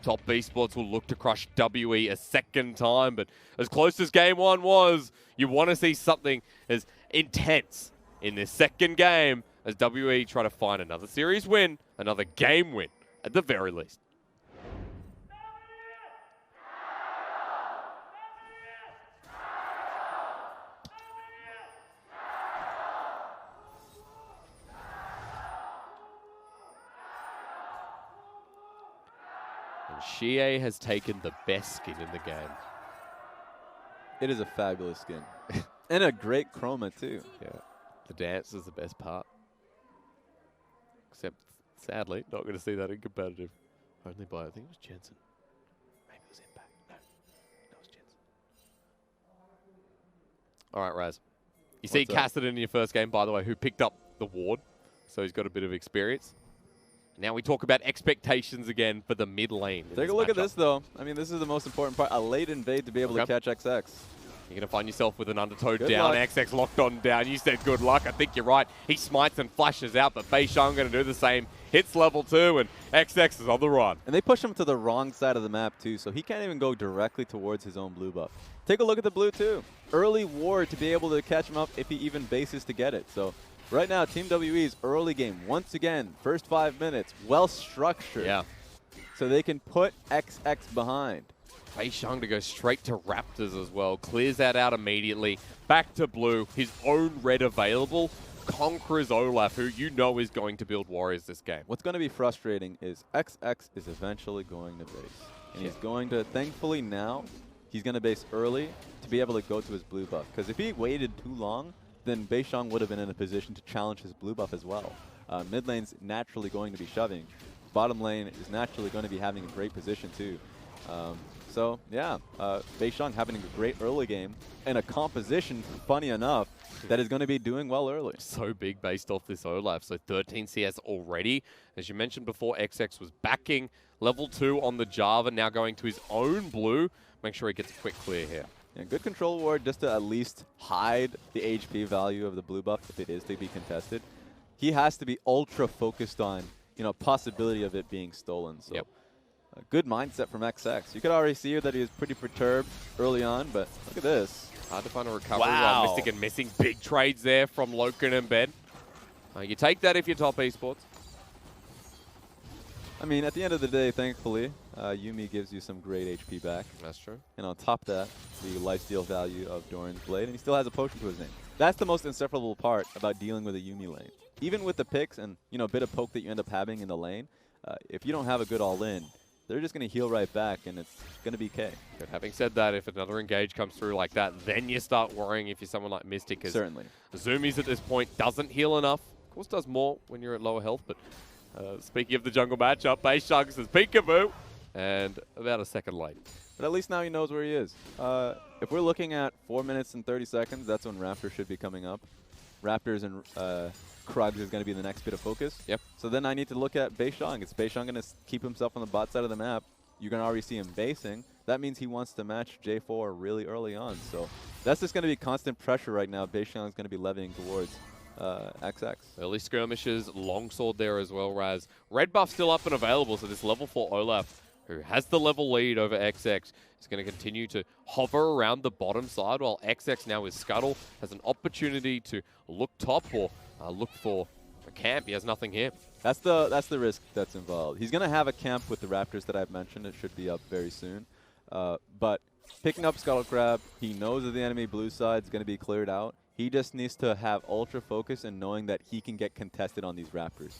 Top Esports will look to crush WE a second time, but as close as game one was, you want to see something as intense in this second game as WE try to find another series win, another game win, at the very least. And xiye has taken the best skin in the game. It is a fabulous skin. And a great chroma, too. Yeah, the dance is the best part. Except, sadly, not going to see that in competitive. Only by, I think it was Jensen. Maybe it was Impact. No, that was Jensen. All right, Raz. You see Cassidy in your first game, by the way, who picked up the ward. So he's got a bit of experience. Now we talk about expectations again for the mid lane. Take a look at this, though. I mean, this is the most important part. A late invade to be able to catch XX. You're going to find yourself with an undertow Good down, luck. XX locked on down. You said good luck. I think you're right. He smites and flashes out, but beishang going to do the same. Hits level 2, and XX is on the run. And they push him to the wrong side of the map, too, so he can't even go directly towards his own blue buff. Take a look at the blue, too. Early ward to be able to catch him up if he even bases to get it. So right now, Team WE's early game, once again, first 5 minutes, well-structured. Yeah. So they can put XX behind. beishang to go straight to Raptors as well. Clears that out immediately. Back to blue. His own red available. Conquers Olaf, who you know is going to build warriors this game. What's going to be frustrating is XX is eventually going to base. And he's going to, thankfully now, he's going to base early to be able to go to his blue buff. Because if he waited too long, then beishang would have been in a position to challenge his blue buff as well. Mid lane's naturally going to be shoving. Bottom lane is naturally going to be having a great position too. So yeah, beishang having a great early game and a composition, funny enough, that is going to be doing well early. So big based off this Olaf. So 13 CS already. As you mentioned before, XX was backing level 2 on the Java, now going to his own blue. Make sure he gets a quick clear here. Yeah, good control ward just to at least hide the HP value of the blue buff if it is to be contested. He has to be ultra focused on, possibility of it being stolen. So a good mindset from XX. You could already see that he was pretty perturbed early on, but look at this. Hard to find a recovery while Mystic and missing. Big trades there from LokeN and Ben. You take that if you're top esports. I mean, at the end of the day, thankfully, Yuumi gives you some great HP back. That's true. And on top of that, the lifesteal value of Doran's Blade, and he still has a potion to his name. That's the most insufferable part about dealing with a Yuumi lane. Even with the picks and, a bit of poke that you end up having in the lane, if you don't have a good all-in, they're just going to heal right back, and it's going to be K. But having said that, if another engage comes through like that, then you start worrying if you're someone like Mystic. Certainly. Zoomies at this point doesn't heal enough. Of course, does more when you're at lower health, but speaking of the jungle matchup, beishang says peekaboo, and about a second late. But at least now he knows where he is. If we're looking at 4 minutes and 30 seconds, that's when Raptor should be coming up. Raptors and Krugs is going to be the next bit of focus. Yep. So then I need to look at beishang. Is beishang going to keep himself on the bot side of the map? You're going to already see him basing. That means he wants to match J4 really early on. So that's just going to be constant pressure right now. beishang is going to be levying towards XX. Early skirmishes, longsword there as well, Raz. Red buff still up and available, so this level 4 Olaf, who has the level lead over XX, is going to continue to hover around the bottom side, while XX now with Scuttle has an opportunity to look top or look for a camp. He has nothing here. That's the risk that's involved. He's going to have a camp with the Raptors that I've mentioned. It should be up very soon. But picking up Scuttle Crab, he knows that the enemy blue side is going to be cleared out. He just needs to have ultra focus and knowing that he can get contested on these Raptors.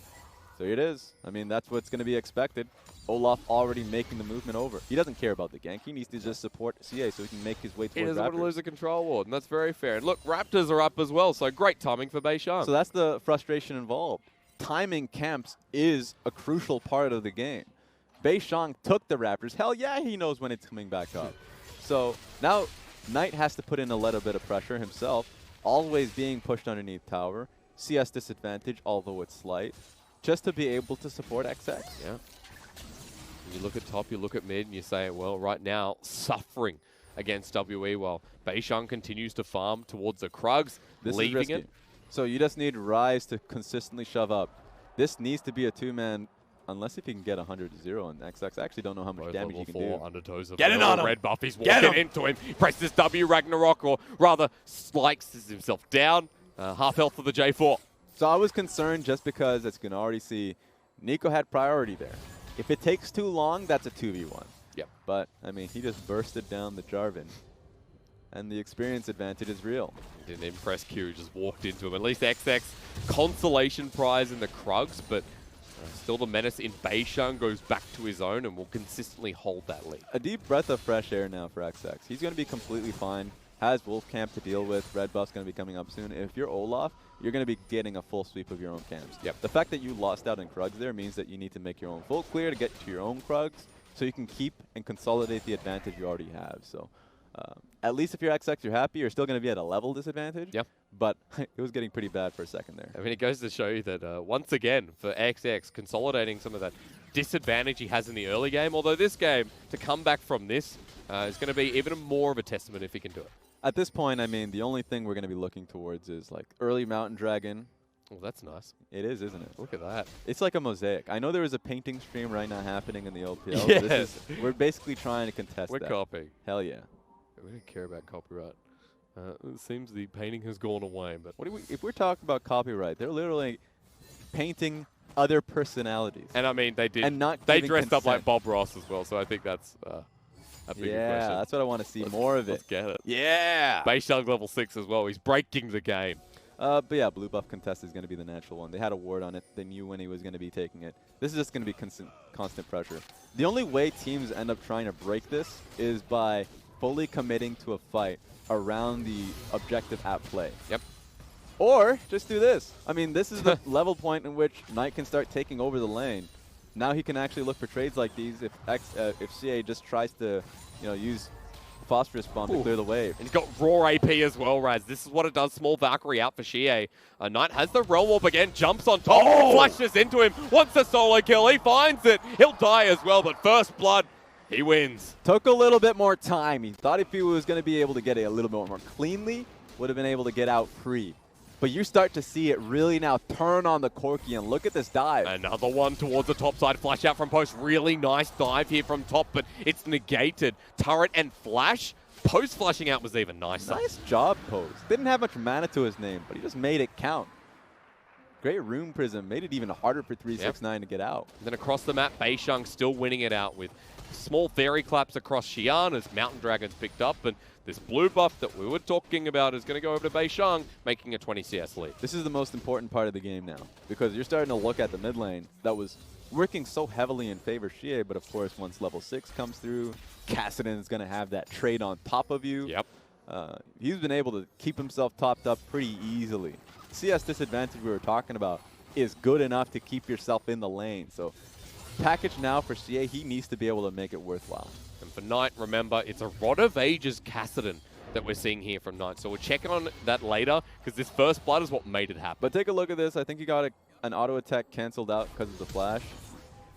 So here it is. I mean, that's what's going to be expected. Olaf already making the movement over. He doesn't care about the gank. He needs to just support xiye so he can make his way towards Raptors. He doesn't want to lose a control ward, and that's very fair. And look, Raptors are up as well, so great timing for beishang. So that's the frustration involved. Timing camps is a crucial part of the game. beishang took the Raptors. Hell yeah, he knows when it's coming back up. So now Knight has to put in a little bit of pressure himself, always being pushed underneath tower. CS disadvantage, although it's slight, just to be able to support XX. Yeah. You look at top, you look at mid, and you say, well, right now, suffering against WE while beishang continues to farm towards the Krugs, leaving it. So you just need Rise to consistently shove up. This needs to be a two-man unless if he can get 100-0 on XX, I actually don't know how much Both damage level you can 4 do. undertows of Get it on him. red buff. He's walking into him. Presses W Ragnarok, or rather slices himself down. Half health for the J4. So I was concerned just because, as you can already see, Nico had priority there. If it takes too long, that's a 2v1. Yep. But, I mean, he just bursted down the Jarvan. And the experience advantage is real. Didn't impress Q, just walked into him. At least XX consolation prize in the Krugs, but still the menace in beishang goes back to his own and will consistently hold that lead. A deep breath of fresh air now for XX. He's going to be completely fine. Has Wolf Camp to deal with. Red buff's going to be coming up soon. If you're Olaf, you're going to be getting a full sweep of your own camps. Yep. The fact that you lost out in Krugs there means that you need to make your own full clear to get to your own Krugs so you can keep and consolidate the advantage you already have. So at least if you're XX, you're happy. You're still going to be at a level disadvantage. Yep. But it was getting pretty bad for a second there. I mean, it goes to show you that once again, for XX, consolidating some of that disadvantage he has in the early game, although this game, to come back from this, is going to be even more of a testament if he can do it. At this point, I mean, the only thing we're going to be looking towards is like early Mountain Dragon. Oh, that's nice. It is, isn't it? Look at that. It's like a mosaic. I know there is a painting stream right now happening in the LPL. Yes. But we're basically trying to contest We're that. copying. Hell yeah. We don't care about copyright. It seems the painting has gone away, but What do we, if we're talking about copyright, they're literally painting other personalities. and I mean they did. And not they giving dressed up like consent. Bob Ross as well, so I think that's a bigger Yeah, question. that's what I want to see more of Let's it. get it. Yeah. beishang level 6 as well. He's breaking the game. But yeah, blue buff contest is going to be the natural one. They had a ward on it. They knew when he was going to be taking it. This is just going to be constant pressure. The only way teams end up trying to break this is by fully committing to a fight around the objective at play. Yep. Or just do this. I mean, this is the level point in which Knight can start taking over the lane. Now he can actually look for trades like these if xiye just tries to, use Phosphorus Bomb to clear the wave. And he's got raw AP as well, Raz. This is what it does. Small Valkyrie out for xiye. Knight has the Realm Warp again, jumps on top, flashes into him, wants a solo kill. He finds it. He'll die as well, but first blood, he wins. Took a little bit more time. He thought if he was going to be able to get it a little bit more cleanly, would have been able to get out free. But you start to see it really now turn on the Corki, and look at this dive. Another one towards the top side. Flash out from Post. Really nice dive here from top, but it's negated. Turret and flash. Post flashing out was even nicer. Nice job, Post. Didn't have much mana to his name, but he just made it count. Great Rune Prism. Made it even harder for 369 to get out. And then across the map, beishang still winning it out with small fairy claps across Xi'an as Mountain Dragon's picked up. And this blue buff that we were talking about is going to go over to beishang, making a 20 CS lead. This is the most important part of the game now, because you're starting to look at the mid lane that was working so heavily in favor of xiye, but of course once level 6 comes through, Kassadin is going to have that trade on top of you. Yep. He's been able to keep himself topped up pretty easily. CS disadvantage we were talking about is good enough to keep yourself in the lane. So package now for xiye, he needs to be able to make it worthwhile. And for Knight, remember, it's a Rod of Ages Kassadin that we're seeing here from Knight. So we'll check on that later, because this first blood is what made it happen. But take a look at this. I think he got an auto attack canceled out because of the flash.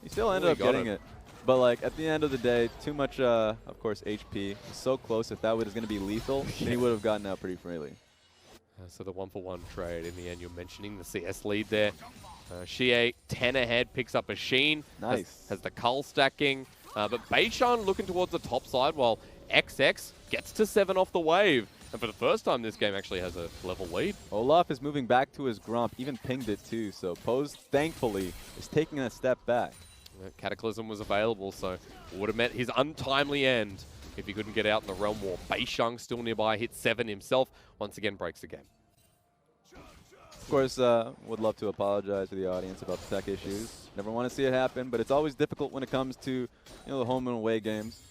He still ended up getting it. But like at the end of the day, too much, of course, HP. So close. If that was going to be lethal, then he would have gotten out pretty freely. So the 1-for-1 trade, in the end, you're mentioning the CS lead there. xiye 10 ahead, picks up a Sheen. Nice. Has the Cull stacking. But beishang looking towards the top side while XX gets to 7 off the wave. And for the first time, this game actually has a level lead. Olaf is moving back to his Gromp, even pinged it too. So Pose, thankfully, is taking a step back. Cataclysm was available, so would have met his untimely end if he couldn't get out in the Realm War. beishang still nearby, hits 7 himself. Once again, breaks the game. Of course, would love to apologize to the audience about the tech issues. Never want to see it happen, but it's always difficult when it comes to the home and away games.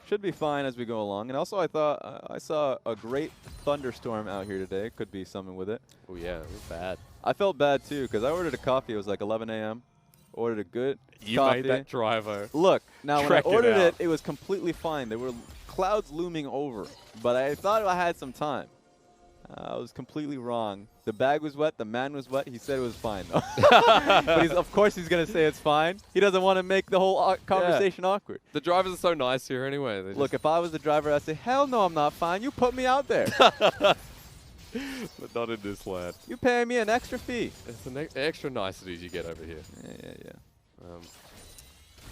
Should be fine as we go along. And also, I thought I saw a great thunderstorm out here today. Could be something with it. Oh yeah, it was bad. I felt bad too because I ordered a coffee. It was like 11 a.m. Ordered a good You coffee. made that driver. Look, now when I Tracked it ordered out. it, it was completely fine. There were clouds looming over, but I thought I had some time. I was completely wrong. The bag was wet. The man was wet. He said it was fine, though. But of course he's going to say it's fine. He doesn't want to make the whole conversation awkward. The drivers are so nice here anyway. They Look, if I was the driver, I'd say, hell no, I'm not fine. You put me out there. but not in this land. You paying me an extra fee. It's the extra niceties you get over here. Yeah.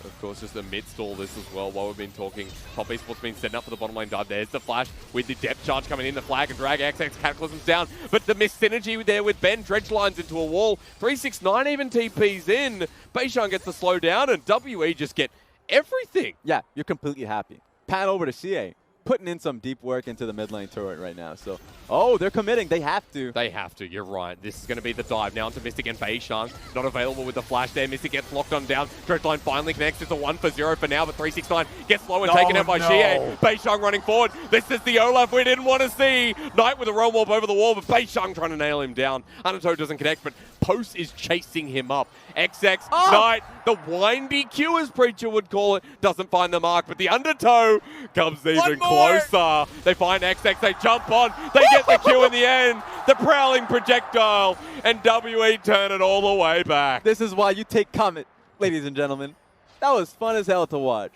Of course, just amidst all this as well, while we've been talking, Top Esports been setting up for the bottom lane dive. There's the flash with the depth charge coming in, the flag and drag XX Cataclysms down. But the missed synergy there with Ben, dredge lines into a wall. 369 even TPs in. beishang gets the slow down and WE just get everything. Yeah, you're completely happy. Pan over to xiye, putting in some deep work into the mid lane turret right now. So, oh, they're committing. They have to. They have to. You're right. This is going to be the dive now into Mystic and beishang. Not available with the flash there. Mystic gets locked on down. Dredgeline finally connects. It's a 1-for-0 for now, but 369 gets slow and taken out by xiye. beishang running forward. This is the Olaf we didn't want to see. Knight with a realm warp over the wall, but beishang trying to nail him down. Undertow doesn't connect, but Post is chasing him up. XX, Knight, the windy Q as Preacher would call it, doesn't find the mark, but the Undertow comes even closer. They find XX, they jump on, they get the Q in the end, the prowling projectile, and WE turn it all the way back. This is why you take Comet, ladies and gentlemen. That was fun as hell to watch.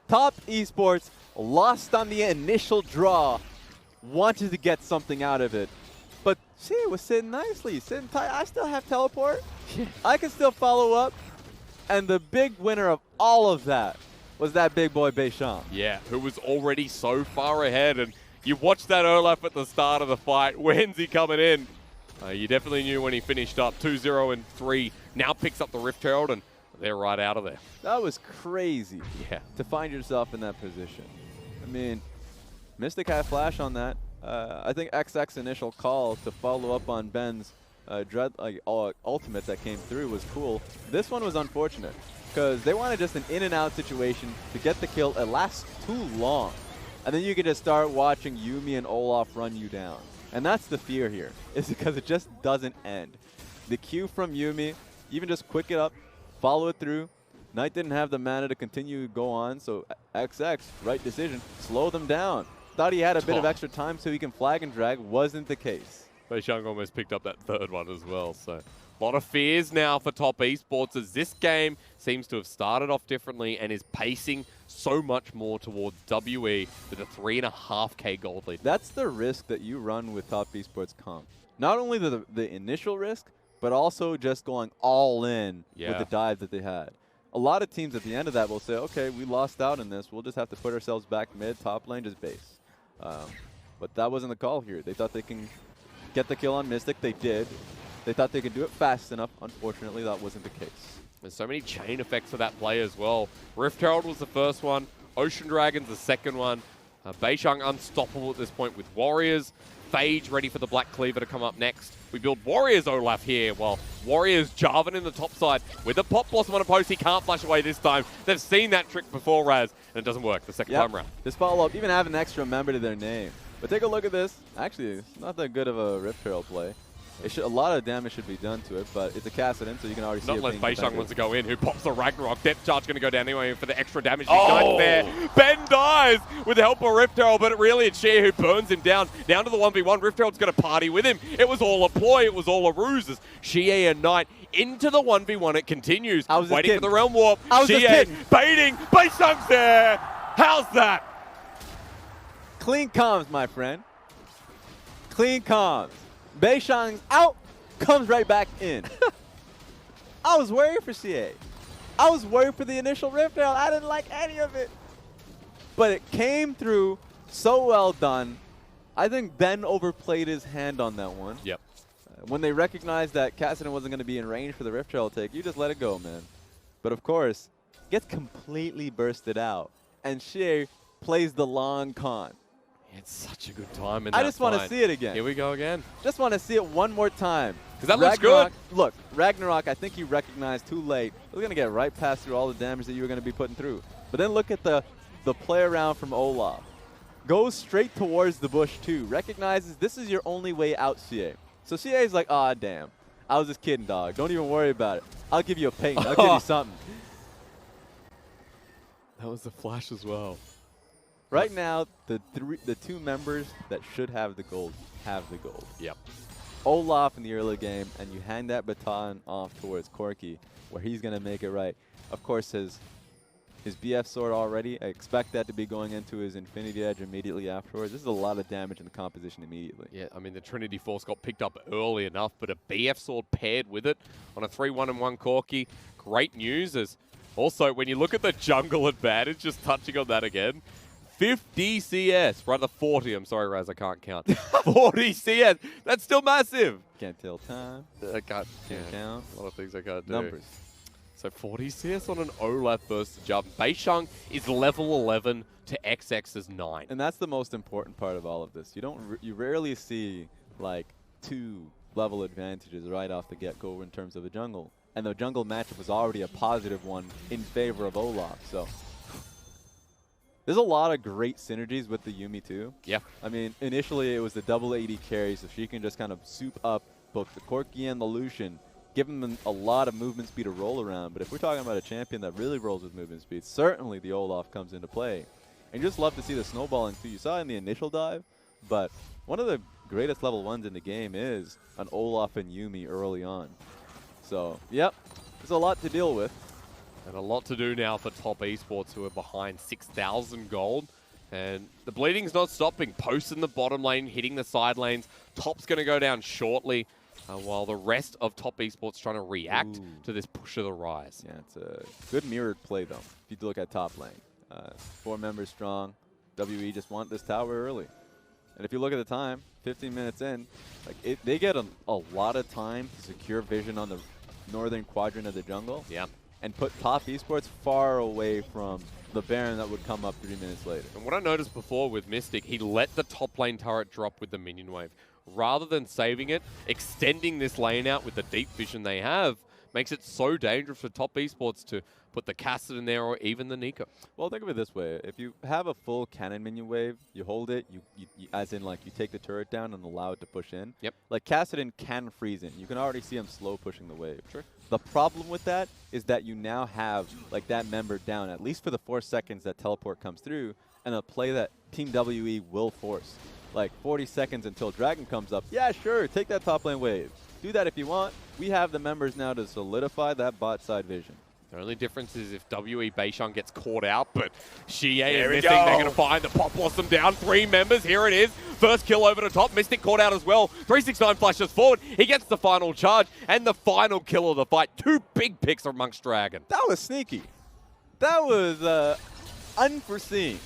Top Esports lost on the initial draw, wanted to get something out of it. But xiye was sitting nicely, sitting tight. I still have teleport. I can still follow up. And the big winner of all of that was that big boy beishang. Yeah, who was already so far ahead. And you watched that Olaf at the start of the fight. When's he coming in? You definitely knew when he finished up 2-0 and 3. Now picks up the Rift Herald and they're right out of there. That was crazy. Yeah. To find yourself in that position. I mean, Mystic had a flash on that. I think XX initial call to follow up on Ben's ultimate that came through was cool. This one was unfortunate because they wanted just an in and out situation to get the kill. It lasts too long. And then you can just start watching Yuumi and Olaf run you down. And that's the fear here, is because it just doesn't end. The Q from Yuumi, even just quick it up, follow it through. Knight didn't have the mana to continue to go on, so XX, right decision, slow them down. Thought he had a bit of extra time so he can flag and drag. Wasn't the case. beishang almost picked up that third one as well. So a lot of fears now for Top Esports as this game seems to have started off differently and is pacing so much more towards WE with a 3.5K gold lead. That's the risk that you run with Top Esports comp. Not only the initial risk, but also just going all in with the dive that they had. A lot of teams at the end of that will say, okay, we lost out in this. We'll just have to put ourselves back mid, top lane, just base. But that wasn't the call here. They thought they can get the kill on Mystic. They did. They thought they could do it fast enough. Unfortunately, that wasn't the case. There's so many chain effects for that play as well. Rift Herald was the first one. Ocean Dragon's the second one. beishang unstoppable at this point with Warriors. Phage ready for the Black Cleaver to come up next. We build Warriors Olaf here, while Warriors Jarvan in the top side with a Pop Blossom on a post. He can't flash away this time. They've seen that trick before, Raz, and it doesn't work the second time around. This follow-up, even have an extra member to their name. But take a look at this. Actually, it's not that good of a Rift Herald play. A lot of damage should be done to it, but it's a Kassadin, so you can already see it Not being unless beishang defended. wants to go in, who pops the Ragnarok. Depth charge going to go down anyway for the extra damage. Nice there. Ben dies with the help of Rift Herald, but really it's xiye who burns him down to the 1v1. Rift Herald's going to party with him. It was all a ploy. It was all a ruse. As xiye and Knight into the 1v1. It continues. Waiting for the Realm Warp. xiye baiting. beishang's there. How's that? Clean comms, my friend. Clean comms. beishang's out. Comes right back in. I was worried for xiye. I was worried for the initial Rift Herald. I didn't like any of it. But it came through so well done. I think Ben overplayed his hand on that one. Yep. When they recognized that Kassadin wasn't going to be in range for the Rift Herald take, you just let it go, man. But of course, gets completely bursted out. And xiye plays the long con. It's such a good time in I that just want to see it again. Here we go again. Just want to see it one more time. Because that looks good. Look, Ragnarok, I think you recognized too late. It was going to get right past through all the damage that you were going to be putting through. But then look at the play around from Olaf. Goes straight towards the bush too. Recognizes this is your only way out, xiye. So xiye's like, ah, damn. I was just kidding, dog. Don't even worry about it. I'll give you a paint. I'll give you something. That was the flash as well. Right now, the two members that should have the gold have the gold. Yep. Olaf in the early game, and you hand that baton off towards Corki, where he's going to make it right. Of course, his his BF sword already. I expect that to be going into his Infinity Edge immediately afterwards. This is a lot of damage in the composition immediately. Yeah, I mean, the Trinity Force got picked up early enough, but a BF sword paired with it on a 3-1-1 Corki. Great news. As also, when you look at the jungle advantage, just touching on that again, 50 CS, rather 40. I'm sorry, Raz, I can't count. 40 CS. That's still massive. Can't tell time. I can't count. A lot of things I can't do. Numbers. So 40 CS on an Olaf versus Jump. Beishang is level 11 to XX's 9. And that's the most important part of all of this. You rarely see like 2 level advantages right off the get-go in terms of a jungle. And the jungle matchup was already a positive one in favor of Olaf. So there's a lot of great synergies with the Yuumi too. Yeah. I mean, initially it was the double AD carry, so she can just kind of soup up both the Corki and the Lucian, giving them a lot of movement speed to roll around. But if we're talking about a champion that really rolls with movement speed, certainly the Olaf comes into play. And you just love to see the snowballing too. You saw it in the initial dive, but one of the greatest level 1s in the game is an Olaf and Yuumi early on. So, yep, there's a lot to deal with. And a lot to do now for Top Esports, who are behind 6,000 gold. And the bleeding's not stopping. Post in the bottom lane, hitting the side lanes. Top's going to go down shortly, while the rest of Top Esports trying to react to this push of the rise. Yeah, it's a good mirrored play, though, if you look at top lane. 4 members strong. WE just want this tower early. And if you look at the time, 15 minutes in, like they get a lot of time to secure vision on the northern quadrant of the jungle. Yeah. And put Top Esports far away from the Baron that would come up 3 minutes later. And what I noticed before with Mystic, he let the top lane turret drop with the minion wave. Rather than saving it, extending this lane out with the deep vision they have makes it so dangerous for Top Esports to put the Cassid in there or even the Nico. Well, think of it this way. If you have a full cannon minion wave, you hold it, you as in like you take the turret down and allow it to push in. Yep. Like Cassidon can freeze in. You can already see him slow pushing the wave. Sure. The problem with that is that you now have like that member down, at least for the 4 seconds that teleport comes through, and a play that Team WE will force. Like 40 seconds until Dragon comes up. Yeah, sure, take that top lane wave. Do that if you want. We have the members now to solidify that bot side vision. The only difference is if WE Beishang gets caught out, but xiye and Mystic, they're going to find the Pop Blossom down. 3 members, here it is. First kill over the top. Mystic caught out as well. 369 flashes forward. He gets the final charge and the final kill of the fight. 2 big picks amongst Dragon. That was sneaky. That was unforeseen.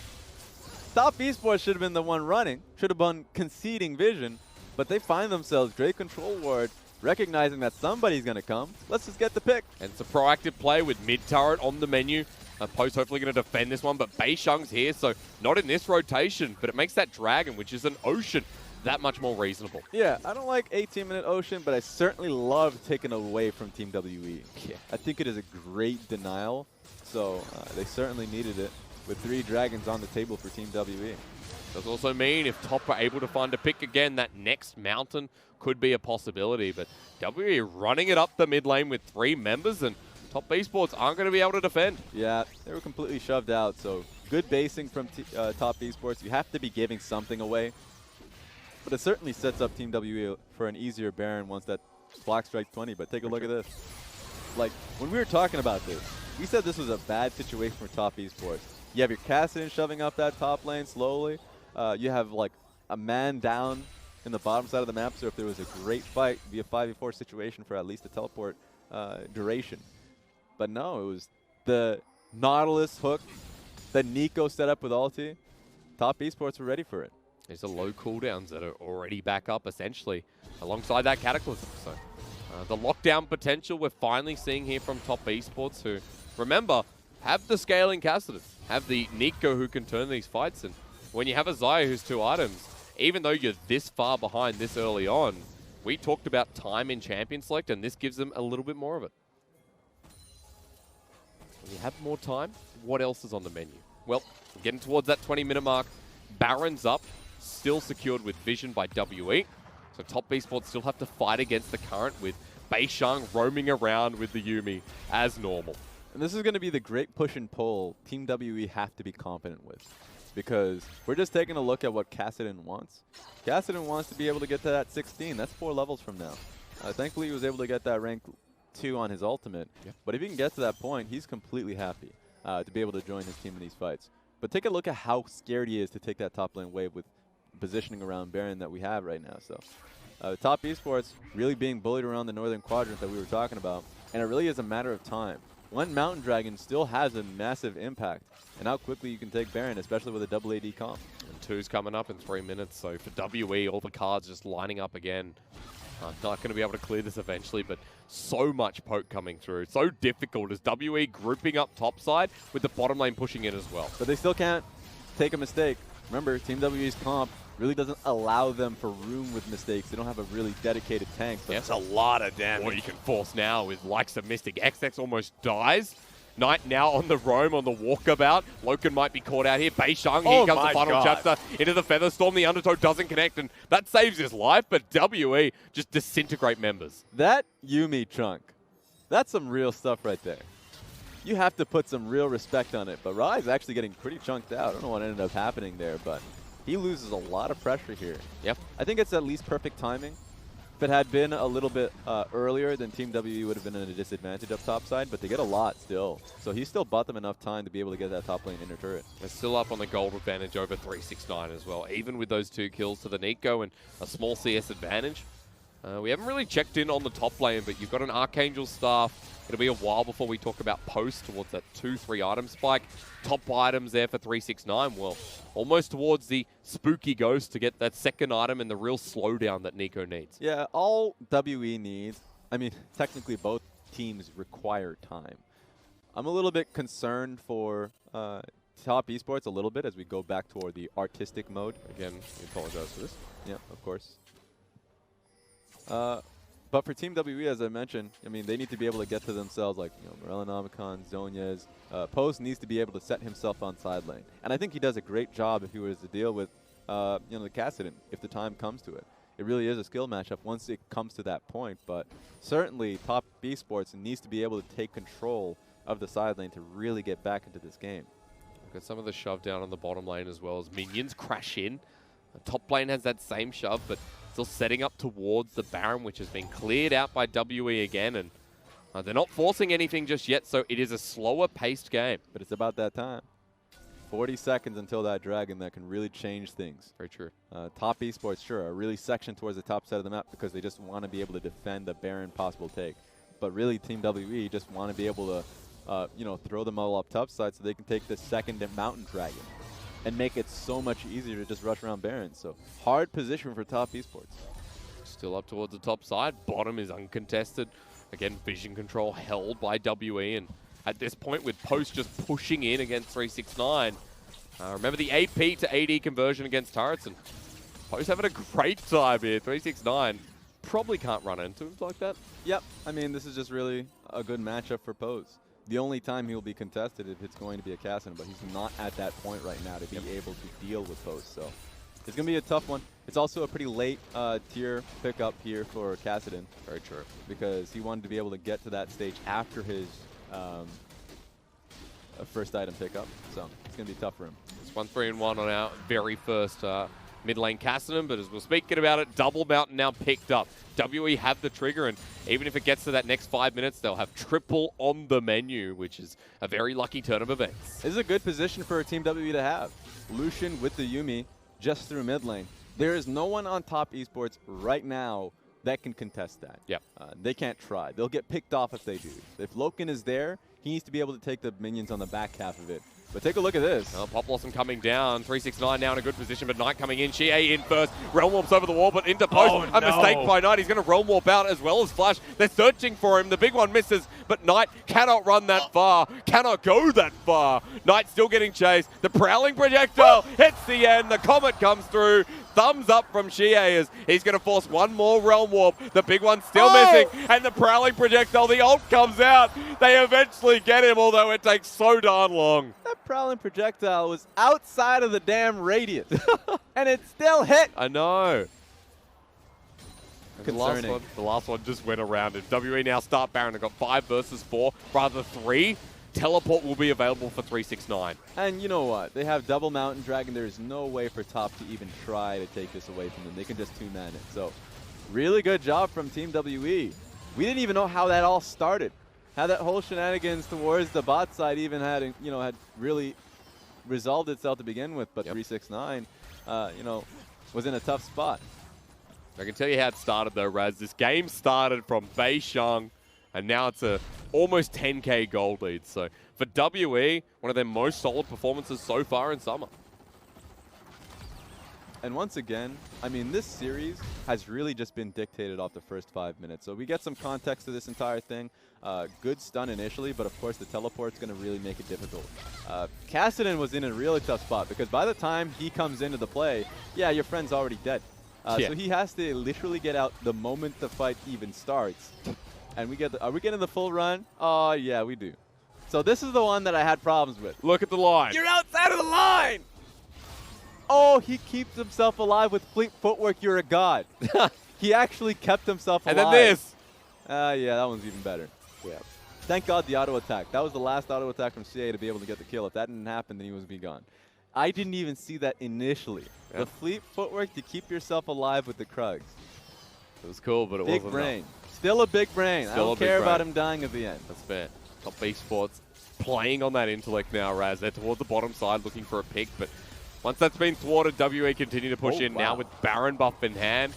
Top Esports should have been the one running, should have been conceding vision, but they find themselves great control ward, recognizing that somebody's going to come. Let's just get the pick. And it's a proactive play with mid-turret on the menu. Post hopefully going to defend this one, but Beishang's here, so not in this rotation, but it makes that Dragon, which is an Ocean, that much more reasonable. Yeah, I don't like 18-minute Ocean, but I certainly love taking away from Team WE. Yeah. I think it is a great denial, so they certainly needed it with 3 Dragons on the table for Team WE. Does also mean if Top are able to find a pick again, that next mountain could be a possibility. But WE running it up the mid lane with 3 members, and Top Esports aren't going to be able to defend. Yeah, they were completely shoved out, so good basing from Top Esports. You have to be giving something away. But it certainly sets up Team WE for an easier Baron once that clock strikes 20. But take a look at this. Like, when we were talking about this, we said this was a bad situation for Top Esports. You have your Cassidon shoving up that top lane slowly. You have like a man down in the bottom side of the map, so if there was a great fight, it'd be a 5v4 situation for at least a teleport duration. But no, it was the Nautilus hook that Nico set up with ulti. Top Esports were ready for it. There's the low cooldowns that are already back up, essentially, alongside that Cataclysm. So the lockdown potential we're finally seeing here from Top Esports, who, remember, have the scaling Cassidon, have the Nico who can turn these fights, and when you have a Xiye who's 2 items, even though you're this far behind this early on, we talked about time in Champion Select, and this gives them a little bit more of it. When you have more time, what else is on the menu? Well, getting towards that 20-minute mark, Baron's up, still secured with Vision by WE, so Top Esports still have to fight against the current with Beishang roaming around with the Yuumi as normal. And this is going to be the great push and pull Team WE have to be confident with. Because we're just taking a look at what Cassidon wants. Cassidon wants to be able to get to that 16. That's 4 levels from now. Thankfully, he was able to get that rank 2 on his ultimate. Yeah. But if he can get to that point, he's completely happy. to be able to join his team in these fights. But take a look at how scared he is to take that top lane wave with positioning around Baron that we have right now. So top esports really being bullied around the northern quadrant that we were talking about, and it really is a matter of time. One Mountain Dragon still has a massive impact, and how quickly you can take Baron, especially with a double AD comp. And 2's coming up in 3 minutes, so for WE, all the cards just lining up again. Not going to be able to clear this eventually, but so much poke coming through. So difficult as WE grouping up topside with the bottom lane pushing in as well. But they still can't take a mistake. Remember, Team WE's comp really doesn't allow them for room with mistakes. They don't have a really dedicated tank. But That's a lot of damage. What you can force now with likes of Mystic. XX almost dies. Knight now on the roam, on the walkabout. LokeN might be caught out here. beishang, here comes the final chapter into the Featherstorm. The Undertow doesn't connect, and that saves his life, but WE just disintegrate members. That Yuumi chunk, that's some real stuff right there. You have to put some real respect on it, but Rai's actually getting pretty chunked out. I don't know what ended up happening there, but he loses a lot of pressure here. Yep. I think it's at least perfect timing. If it had been a little bit earlier, then Team WE would have been at a disadvantage up top side, but they get a lot still. So he still bought them enough time to be able to get that top lane inner turret. They're still up on the gold advantage over 369 as well, even with those 2 kills to the Nico and a small CS advantage. We haven't really checked in on the top lane, but you've got an Archangel staff. It'll be a while before we talk about post towards that 2-3 item spike. Top items there for 369. Well, almost towards the spooky ghost to get that second item and the real slowdown that Nico needs. Yeah, all WE needs, I mean, technically both teams require time. I'm a little bit concerned for top esports a little bit as we go back toward the artistic mode. Again, we apologize for this. Yeah, of course. But for Team WE, as I mentioned, I mean, they need to be able to get to themselves, like, you know, Morellonomicon, Zhonya's. Post needs to be able to set himself on side lane. And I think he does a great job if he was to deal with, you know, the Kassadin, if the time comes to it. It really is a skill matchup once it comes to that point. But certainly, top esports needs to be able to take control of the side lane to really get back into this game. Got some of the shove down on the bottom lane as well as minions crash in. The top lane has that same shove, but still setting up towards the Baron, which has been cleared out by WE again, and they're not forcing anything just yet, so it is a slower paced game. But it's about that time. 40 seconds until that dragon that can really change things. Very true. Top esports, sure, are really sectioned towards the top side of the map because they just want to be able to defend the Baron possible take. But really, Team WE just want to be able to, you know, throw them all up top side so they can take the second Mountain Dragon and make it so much easier to just rush around Baron. So hard position for top esports. Still up towards the top side. Bottom is uncontested. Again, vision control held by WE, and at this point with Post just pushing in against 369. Remember the AP to AD conversion against turrets, and Post having a great time here. 369 probably can't run into him like that. Yep, I mean, this is just really a good matchup for Post. The only time he'll be contested if it's going to be a Kassadin, but he's not at that point right now to be able to deal with Post. So it's going to be a tough one. It's also a pretty late tier pickup here for Kassadin. Very true. Because he wanted to be able to get to that stage after his first item pickup. So it's going to be tough for him. It's 1-3-1 on our very first mid lane Kassadin, but as we're speaking about it, Double Mountain now picked up. WE have the trigger, and even if it gets to that next 5 minutes, they'll have triple on the menu, which is a very lucky turn of events. This is a good position for Team WE to have. Lucian with the Yuumi just through mid lane. There is no one on top esports right now that can contest that. Yep. They can't try. They'll get picked off if they do. If LokeN is there, he needs to be able to take the minions on the back half of it. But take a look at this. Pop Blossom coming down. 369 now in a good position, but Knight coming in. xiye in first. Realm Warp's over the wall, but into Post. A mistake by Knight. He's going to Realm Warp out as well as Flash. They're searching for him. The big one misses, but Knight cannot run that far. Cannot go that far. Knight still getting chased. The Prowling Projectile hits the end. The Comet comes through. Thumbs up from xiye as he's going to force one more Realm Warp. The big one's still missing, and the Prowling Projectile, the ult comes out. They eventually get him, although it takes so darn long. That Prowling Projectile was outside of the damn radius, and it still hit. I know. Concerning. The last one just went around him. WE now start Baron. They've got 5 versus 4, rather 3. Teleport will be available for 369. And you know what? They have double Mountain Dragon. There is no way for top to even try to take this away from them. They can just 2-man it. So really good job from Team WE. We didn't even know how that all started. how that whole shenanigans towards the bot side even had, you know, had really resolved itself to begin with, but 369, you know, was in a tough spot. I can tell you how it started though, Raz. This game started from beishang, and now it's a almost 10k gold lead. So for WE, one of their most solid performances so far in summer. And once again, I mean, this series has really just been dictated off the first 5 minutes. So we get some context to this entire thing. Good stun initially, but of course the teleport's going to really make it difficult. Kassadin was in a really tough spot because by the time he comes into the play, yeah, your friend's already dead. So he has to literally get out the moment the fight even starts. And we get are we getting the full run? Oh, yeah, we do. So this is the one that I had problems with. Look at the line. You're outside of the line! Oh, he keeps himself alive with fleet footwork. You're a god. He actually kept himself alive. And then this. Yeah, that one's even better. Yeah. Thank God the auto attack. That was the last auto attack from xiye to be able to get the kill. If that didn't happen, then he was be gone. I didn't even see that initially. The fleet footwork to keep yourself alive with the Krugs. It was cool, but it wasn't big brain. enough. Still a big brain. Still I don't care about him dying at the end. That's fair. Top Esports playing on that intellect now, Raz. They're towards the bottom side looking for a pick, but once that's been thwarted, WE continue to push in now with Baron buff in hand.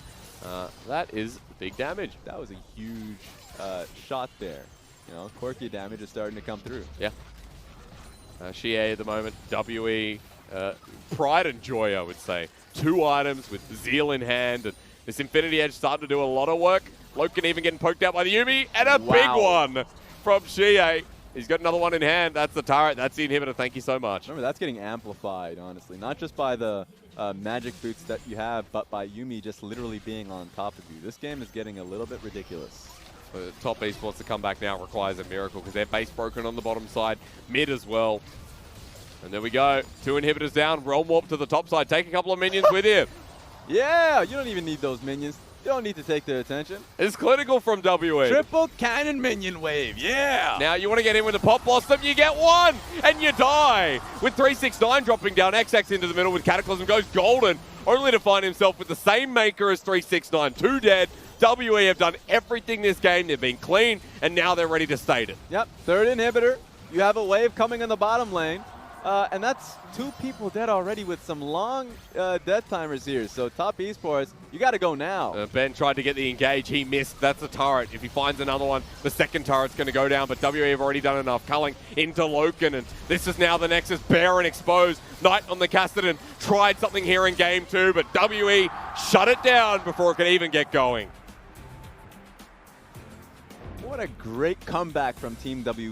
That is big damage. That was a huge shot there. You know, quirky damage is starting to come through. Yeah. xiye at the moment, WE, pride and joy, I would say. 2 items with Zeal in hand, and this Infinity Edge starting to do a lot of work. LokeN even getting poked out by the Yuumi, and a big one from xiye. He's got another one in hand. That's the turret. That's the inhibitor. Thank you so much. Remember, that's getting amplified, honestly. Not just by the magic boots that you have, but by Yuumi just literally being on top of you. This game is getting a little bit ridiculous. For Top Esports to come back now requires a miracle because their base broken on the bottom side. Mid as well. And there we go. 2 inhibitors down. Realm Warp to the top side. Take a couple of minions with you. Yeah, you don't even need those minions. You don't need to take their attention. It's clinical from WE. Triple cannon minion wave, yeah! Now you want to get in with the pop blossom, you get one, and you die. With 369 dropping down, XX into the middle with Cataclysm goes golden, only to find himself with the same maker as 369. 2 dead. WE have done everything this game. They've been clean, and now they're ready to state it. Yep, 3rd inhibitor. You have a wave coming in the bottom lane. And that's 2 people dead already with some long death timers here. So Top Esports, you got to go now. Ben tried to get the engage. He missed. That's a turret. If he finds another one, the second turret's going to go down. But WE have already done enough. Culling into LokeN. And this is now the Nexus. Baron exposed. Knight on the Kassadin. Tried something here in game 2. But WE shut it down before it could even get going. What a great comeback from Team W.